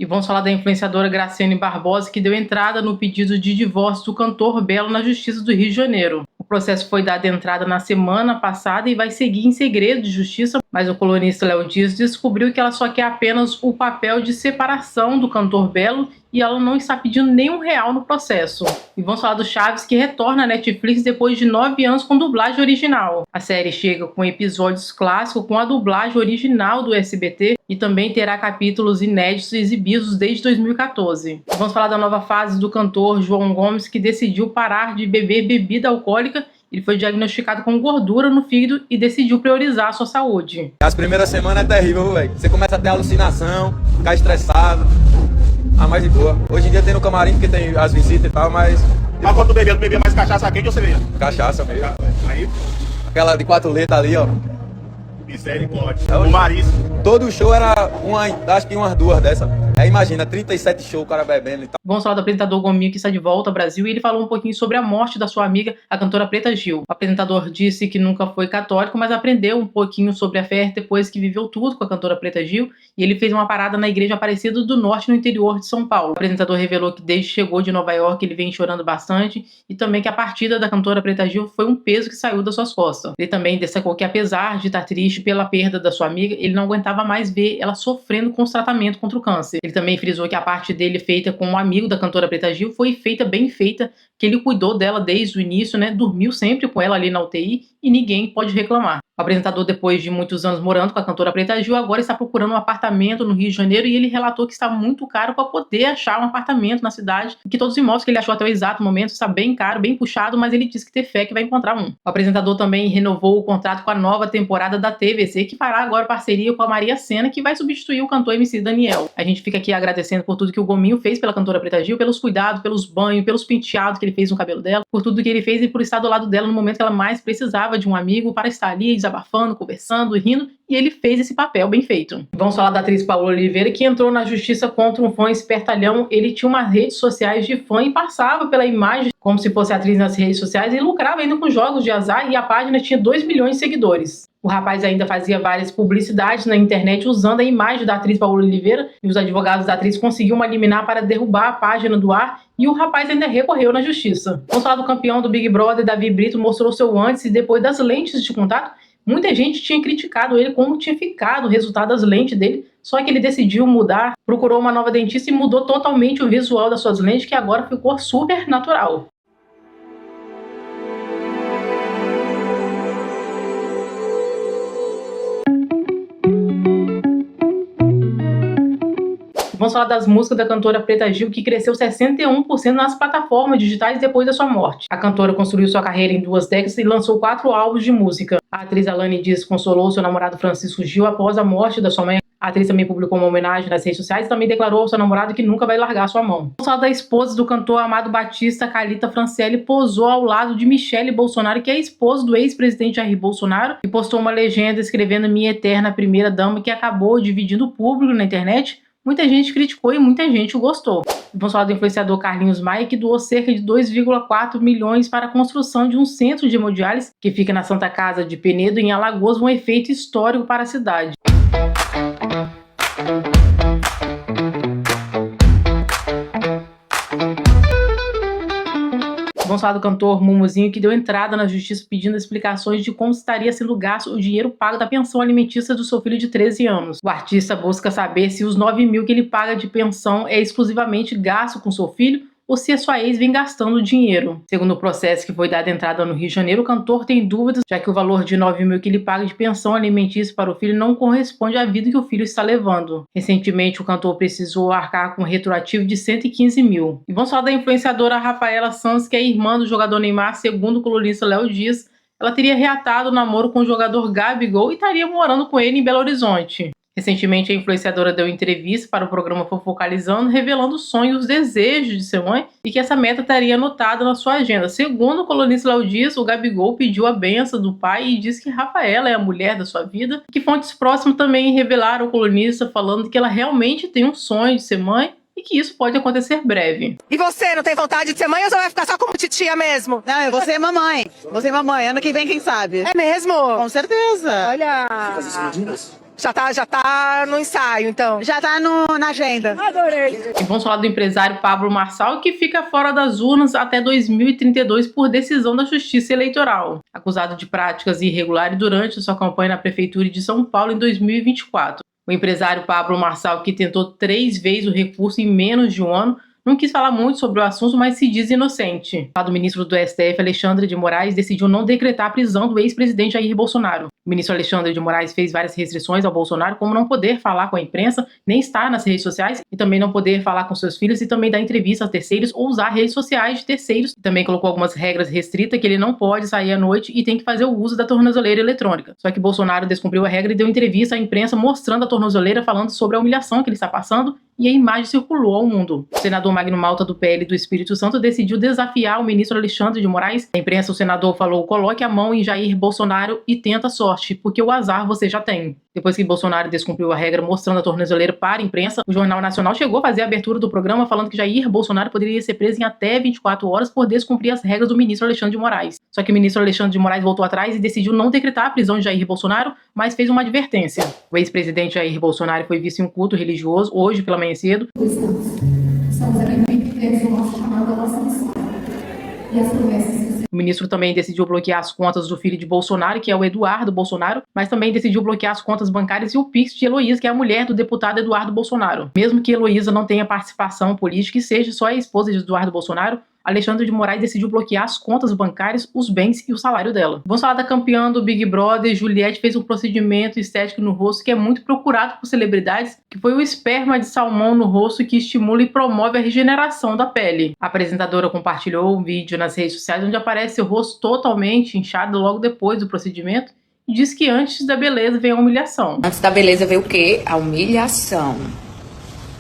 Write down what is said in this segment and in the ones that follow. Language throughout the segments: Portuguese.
E vamos falar da influenciadora Graciane Barbosa, que deu entrada no pedido de divórcio do cantor Belo na Justiça do Rio de Janeiro. O processo foi dado entrada na semana passada e vai seguir em segredo de justiça, mas o colunista Léo Dias descobriu que ela só quer apenas o papel de separação do cantor Belo e ela não está pedindo nenhum real no processo. E vamos falar do Chaves, que retorna à Netflix depois de 9 anos com dublagem original. A série chega com episódios clássicos com a dublagem original do SBT e também terá capítulos inéditos exibidos desde 2014. Vamos falar da nova fase do cantor João Gomes, que decidiu parar de beber bebida alcoólica. Ele foi diagnosticado com gordura no fígado e decidiu priorizar a sua saúde. As primeiras semanas é terrível, velho. Você começa a ter alucinação, ficar estressado. Mais de boa. Hoje em dia tem no camarim porque tem as visitas e tal, mas... Mas quando tu bebia mais cachaça quente ou cerveja? Cachaça mesmo. Aí? Aquela de 4 letras ali, ó. Misericórdia. O Marisco. Todo show era acho que umas 2 dessa. Aí imagina, 37 shows o cara bebendo e tal. Vamos falar do apresentador Gominho, que está de volta ao Brasil, e ele falou um pouquinho sobre a morte da sua amiga, a cantora Preta Gil. O apresentador disse que nunca foi católico, mas aprendeu um pouquinho sobre a fé depois que viveu tudo com a cantora Preta Gil, e ele fez uma parada na Igreja Aparecida do Norte, no interior de São Paulo. O apresentador revelou que desde que chegou de Nova York ele vem chorando bastante, e também que a partida da cantora Preta Gil foi um peso que saiu das suas costas. Ele também destacou que apesar de estar triste pela perda da sua amiga, ele não aguentava mais ver ela sofrendo com os tratamentos contra o câncer. Ele também frisou que a parte dele feita com um amigo da cantora Preta Gil foi feita bem feita, que ele cuidou dela desde o início, né? Dormiu sempre com ela ali na UTI e ninguém pode reclamar. O apresentador, depois de muitos anos morando com a cantora Preta Gil, agora está procurando um apartamento no Rio de Janeiro e ele relatou que está muito caro para poder achar um apartamento na cidade, que todos os imóveis que ele achou até o exato momento está bem caro, bem puxado, mas ele disse que tem fé que vai encontrar um. O apresentador também renovou o contrato com a nova temporada da TVC, que fará agora parceria com a Maria Sena, que vai substituir o cantor MC Daniel. A gente fica aqui agradecendo por tudo que o Gominho fez pela cantora Preta Gil, pelos cuidados, pelos banhos, pelos penteados que ele fez no cabelo dela, por tudo que ele fez e por estar do lado dela no momento que ela mais precisava de um amigo para estar ali desabafando, conversando, rindo, e ele fez esse papel bem feito. Vamos falar da atriz Paola Oliveira, que entrou na justiça contra um fã espertalhão. Ele tinha umas redes sociais de fã e passava pela imagem como se fosse atriz nas redes sociais e lucrava ainda com jogos de azar, e a página tinha 2 milhões de seguidores. O rapaz ainda fazia várias publicidades na internet usando a imagem da atriz Paola Oliveira, e os advogados da atriz conseguiram uma liminar para derrubar a página do ar, e o rapaz ainda recorreu na justiça. Vamos falar do campeão do Big Brother, Davi Brito, mostrou seu antes e depois das lentes de contato. Muita gente tinha criticado ele como tinha ficado o resultado das lentes dele, só que ele decidiu mudar, procurou uma nova dentista e mudou totalmente o visual das suas lentes, que agora ficou super natural. Vamos falar das músicas da cantora Preta Gil, que cresceu 61% nas plataformas digitais depois da sua morte. A cantora construiu sua carreira em 2 décadas e lançou 4 álbuns de música. A atriz Alane Dias consolou seu namorado Francisco Gil após a morte da sua mãe. A atriz também publicou uma homenagem nas redes sociais e também declarou ao seu namorado que nunca vai largar sua mão. Vamos falar da esposa do cantor Amado Batista, Calita Franciele, posou ao lado de Michele Bolsonaro, que é a esposa do ex-presidente Jair Bolsonaro, e postou uma legenda escrevendo "Minha eterna primeira dama", que acabou dividindo o público na internet. Muita gente criticou e muita gente gostou. Vamos falar do influenciador Carlinhos Maia, que doou cerca de 2,4 milhões para a construção de um centro de hemodiálise que fica na Santa Casa de Penedo, em Alagoas, um efeito histórico para a cidade. Vamos falar do cantor Mumuzinho, que deu entrada na justiça pedindo explicações de como estaria sendo gasto o dinheiro pago da pensão alimentícia do seu filho de 13 anos. O artista busca saber se os 9 mil que ele paga de pensão é exclusivamente gasto com seu filho ou se a sua ex vem gastando dinheiro. Segundo o processo que foi dado entrada no Rio de Janeiro, o cantor tem dúvidas, já que o valor de 9 mil que ele paga de pensão alimentícia para o filho não corresponde à vida que o filho está levando. Recentemente, o cantor precisou arcar com um retroativo de 115 mil. E vamos falar da influenciadora Rafaela Santos, que é irmã do jogador Neymar. Segundo o colunista Léo Dias, ela teria reatado o namoro com o jogador Gabigol e estaria morando com ele em Belo Horizonte. Recentemente, a influenciadora deu entrevista para o programa Fofocalizando, revelando os sonhos e os desejos de ser mãe e que essa meta estaria anotada na sua agenda. Segundo o colunista Léo Dias, o Gabigol pediu a benção do pai e disse que Rafaela é a mulher da sua vida, que fontes próximas também revelaram ao colunista falando que ela realmente tem um sonho de ser mãe e que isso pode acontecer breve. E você, não tem vontade de ser mãe ou você vai ficar só como titia mesmo? Não, eu vou ser mamãe. Vou ser mamãe. Ano que vem, quem sabe? É mesmo? Com certeza. Olha... Já tá no ensaio, então. Já tá na agenda. Adorei. E vamos falar do empresário Pablo Marçal, que fica fora das urnas até 2032 por decisão da Justiça Eleitoral, acusado de práticas irregulares durante sua campanha na Prefeitura de São Paulo em 2024. O empresário Pablo Marçal, que tentou 3 vezes o recurso em menos de um ano, não quis falar muito sobre o assunto, mas se diz inocente. O ministro do STF, Alexandre de Moraes, decidiu não decretar a prisão do ex-presidente Jair Bolsonaro. O ministro Alexandre de Moraes fez várias restrições ao Bolsonaro, como não poder falar com a imprensa, nem estar nas redes sociais, e também não poder falar com seus filhos e também dar entrevista a terceiros ou usar redes sociais de terceiros. Também colocou algumas regras restritas, que ele não pode sair à noite e tem que fazer o uso da tornozeleira eletrônica. Só que Bolsonaro descumpriu a regra e deu entrevista à imprensa mostrando a tornozeleira, falando sobre a humilhação que ele está passando, e a imagem circulou ao mundo. O senador Magno Malta do PL do Espírito Santo decidiu desafiar o ministro Alexandre de Moraes. Na imprensa, o senador falou: coloque a mão em Jair Bolsonaro e tenta a sorte, porque o azar você já tem. Depois que Bolsonaro descumpriu a regra mostrando a tornozeleira para a imprensa, o Jornal Nacional chegou a fazer a abertura do programa falando que Jair Bolsonaro poderia ser preso em até 24 horas por descumprir as regras do ministro Alexandre de Moraes. Só que o ministro Alexandre de Moraes voltou atrás e decidiu não decretar a prisão de Jair Bolsonaro, mas fez uma advertência. O ex-presidente Jair Bolsonaro foi visto em um culto religioso hoje pela manhã cedo. Estamos aqui no emprego do nosso chamado da nossa missão. E as promessas. O ministro também decidiu bloquear as contas do filho de Bolsonaro, que é o Eduardo Bolsonaro, mas também decidiu bloquear as contas bancárias e o Pix de Heloísa, que é a mulher do deputado Eduardo Bolsonaro. Mesmo que Heloísa não tenha participação política e seja só a esposa de Eduardo Bolsonaro, Alexandre de Moraes decidiu bloquear as contas bancárias, os bens e o salário dela. Vamos falar da campeã do Big Brother. Juliette fez um procedimento estético no rosto que é muito procurado por celebridades, que foi o esperma de salmão no rosto, que estimula e promove a regeneração da pele. A apresentadora compartilhou um vídeo nas redes sociais onde aparece o rosto totalmente inchado logo depois do procedimento e diz que antes da beleza vem a humilhação. Antes da beleza veio o quê? A humilhação.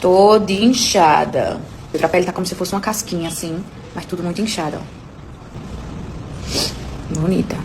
Toda inchada. A pele tá como se fosse uma casquinha assim, mas tudo muito inchado, ó. Bonita.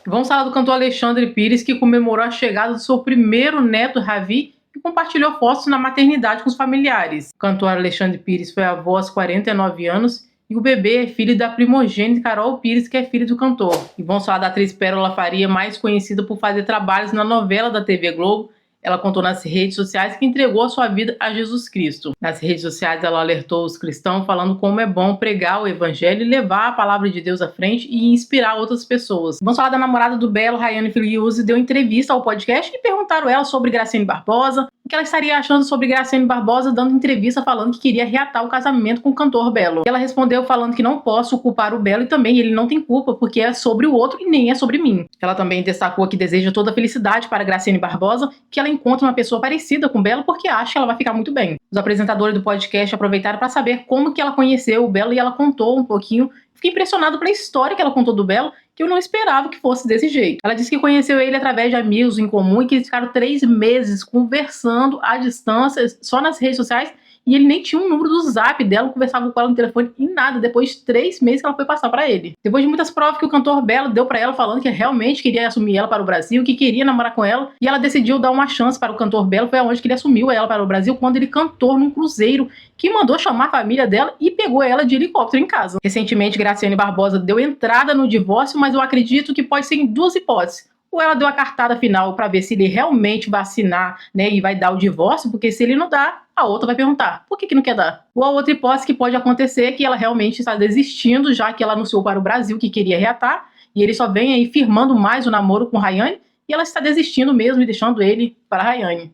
Vamos falar do cantor Alexandre Pires, que comemorou a chegada do seu primeiro neto, Ravi, e compartilhou fotos na maternidade com os familiares. O cantor Alexandre Pires foi avô aos 49 anos e o bebê é filho da primogênita Carol Pires, que é filha do cantor. E vamos falar da atriz Pérola Faria, mais conhecida por fazer trabalhos na novela da TV Globo. Ela contou nas redes sociais que entregou a sua vida a Jesus Cristo. Nas redes sociais, ela alertou os cristãos falando como é bom pregar o evangelho e levar a palavra de Deus à frente e inspirar outras pessoas. Vamos falar da namorada do Belo, Rayane Filiuzzi, deu entrevista ao podcast e perguntaram ela sobre Graciane Barbosa, o que ela estaria achando sobre Graciane Barbosa, dando entrevista falando que queria reatar o casamento com o cantor Belo. Ela respondeu falando que não posso culpar o Belo e também ele não tem culpa porque é sobre o outro e nem é sobre mim. Ela também destacou que deseja toda a felicidade para Graciane Barbosa, que ela encontra uma pessoa parecida com o Belo porque acha que ela vai ficar muito bem. Os apresentadores do podcast aproveitaram para saber como que ela conheceu o Belo e ela contou um pouquinho. Fiquei impressionado pela história que ela contou do Belo, que eu não esperava que fosse desse jeito. Ela disse que conheceu ele através de amigos em comum e que eles ficaram 3 meses conversando à distância, só nas redes sociais, e ele nem tinha um número do zap dela, conversava com ela no telefone e nada, depois de 3 meses que ela foi passar pra ele. Depois de muitas provas que o cantor Belo deu pra ela, falando que realmente queria assumir ela para o Brasil, que queria namorar com ela, e ela decidiu dar uma chance para o cantor Belo, foi aonde que ele assumiu ela para o Brasil, quando ele cantou num cruzeiro, que mandou chamar a família dela e pegou ela de helicóptero em casa. Recentemente, Graciane Barbosa deu entrada no divórcio, mas eu acredito que pode ser em 2 hipóteses. Ou ela deu a cartada final para ver se ele realmente vai assinar, né, e vai dar o divórcio, porque se ele não dá, a outra vai perguntar, por que não quer dar? Ou a outra hipótese que pode acontecer é que ela realmente está desistindo, já que ela anunciou para o Brasil que queria reatar, e ele só vem aí firmando mais o namoro com Rayane, e ela está desistindo mesmo e deixando ele para Rayane.